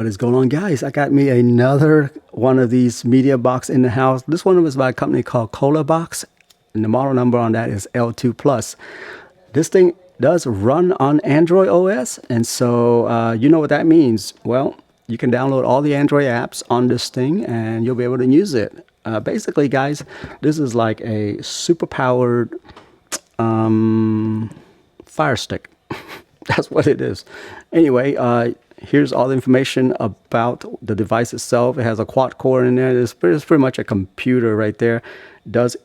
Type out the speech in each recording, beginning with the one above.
What is going on, guys? I got me another one of these media box in the house. This one was by a company called Colabox, and the model number on that is L2 Plus. This thing does run on Android OS, and so you know what that means. Well, you can download all the Android apps on this thing, and you'll be able to use it. Basically, guys, this is like a super powered Fire Stick. That's what it is. Anyway, here's all the information about the device itself. It has a quad core in there. It's pretty much a computer right there. It does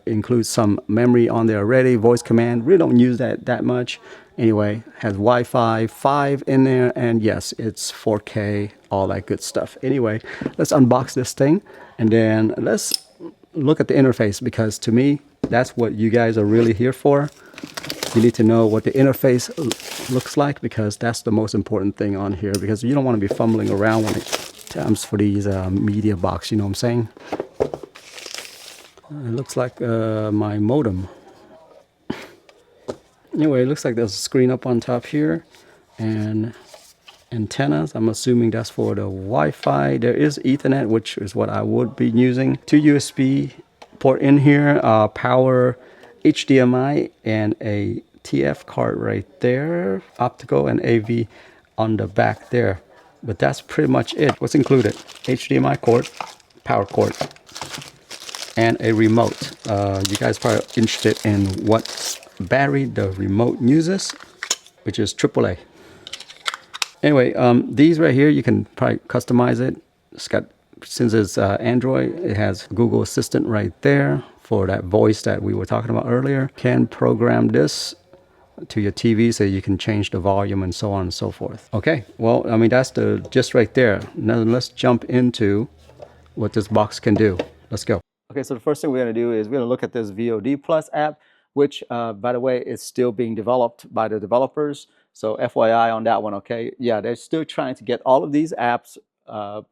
include some memory on there already. Voice command. Really don't use that much. Anyway, has Wi-Fi 5 in there, and yes, it's 4K, all that good stuff. Anyway, let's unbox this thing, and then let's look at the interface, because to me, that's what you guys are really here for. You need to know what the interface looks like, because that's the most important thing on here, because you don't want to be fumbling around when it comes for these media box, you know what I'm saying? It looks like my modem. Anyway, it looks like there's a screen up on top here, and antennas. I'm assuming that's for the Wi-Fi. There is Ethernet, which is what I would be using. 2 USB port in here, power, HDMI, and a TF card right there, optical and AV on the back there. But that's pretty much it. What's included? HDMI cord, power cord, and a remote. You guys probably interested in what battery the remote uses, which is AAA. Anyway, these right here, you can probably customize it. It's got, since it's Android, it has Google Assistant right there for that voice that we were talking about earlier. Can program this to your TV so you can change the volume and so on and so forth. Okay, well, I mean, that's the gist right there. Now let's jump into what this box can do. Let's go. Okay, so the first thing we're going to do is we're going to look at this VOD Plus app, which, by the way, is still being developed by the developers. So FYI on that one, okay? Yeah, they're still trying to get all of these apps,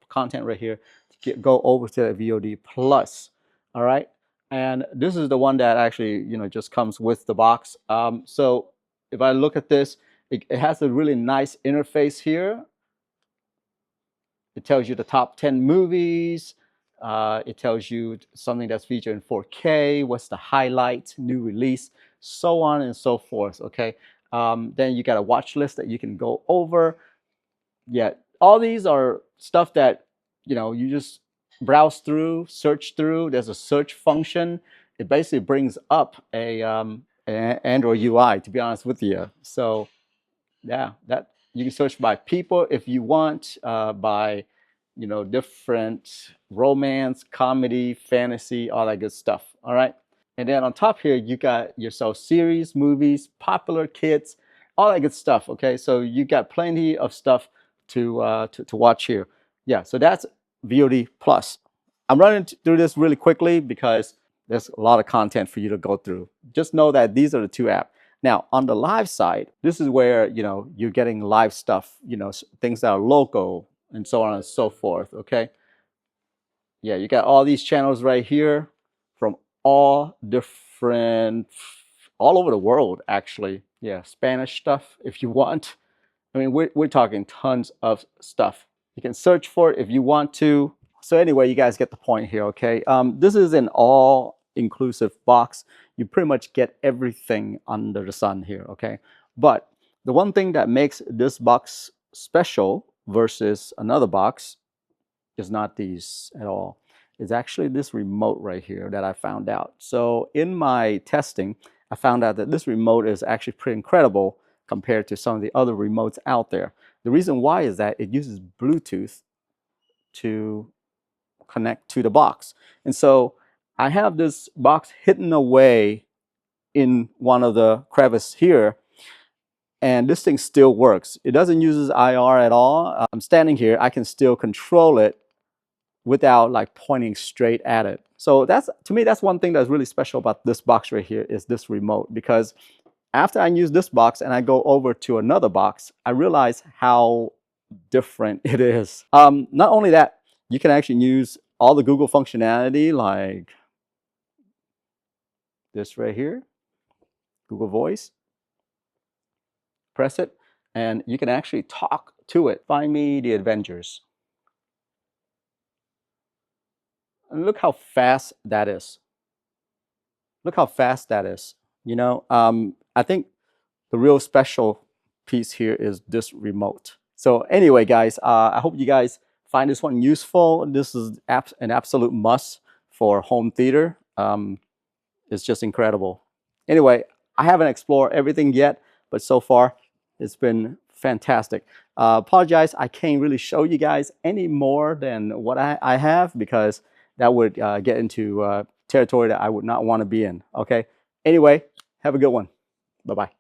content right here, to go over to the VOD Plus, all right? And this is the one that actually, you know, just comes with the box. So if I look at this, it has a really nice interface here. It tells you the top 10 movies. It tells you something that's featured in 4K, what's the highlight, new release, so on and so forth, okay? Then you got a watch list that you can go over. Yeah, all these are stuff that, you know, you just browse through, search through. There's a search function. It basically brings up a Android UI, to be honest with you. So yeah, that you can search by people if you want, by, you know, different romance, comedy, fantasy, all that good stuff. All right. And then on top here, you got yourself series, movies, popular kids, all that good stuff. Okay. So you got plenty of stuff to watch here. Yeah. So that's VOD Plus. I'm running through this really quickly because there's a lot of content for you to go through. Just know that these are the two apps. Now, on the live side, this is where, you know, you're getting live stuff, you know, things that are local and so on and so forth, okay? Yeah, you got all these channels right here from all different, all over the world, actually. Yeah, Spanish stuff if you want. I mean, we're talking tons of stuff. You can search for it if you want to. So anyway, you guys get the point here, okay? This is an all-inclusive box. You pretty much get everything under the sun here, okay? But the one thing that makes this box special versus another box is not these at all. It's actually this remote right here that I found out. So in my testing, I found out that this remote is actually pretty incredible compared to some of the other remotes out there. The reason why is that it uses Bluetooth to connect to the box. And so I have this box hidden away in one of the crevices here, and this thing still works. It doesn't use IR at all. I'm standing here, I can still control it without like pointing straight at it. So that's, to me, that's one thing that's really special about this box right here, is this remote. Because after I use this box and I go over to another box, I realize how different it is. Not only that, you can actually use all the Google functionality, like this right here, Google Voice. Press it, and you can actually talk to it. Find me the Avengers. And look how fast that is. Look how fast that is. You know, I think the real special piece here is this remote. So anyway, guys, I hope you guys find this one useful. This is an absolute must for home theater. It's just incredible. Anyway, I haven't explored everything yet, but so far it's been fantastic. Apologize, I can't really show you guys any more than what I have, because that would get into territory that I would not want to be in. Okay. Anyway, have a good one. Bye-bye.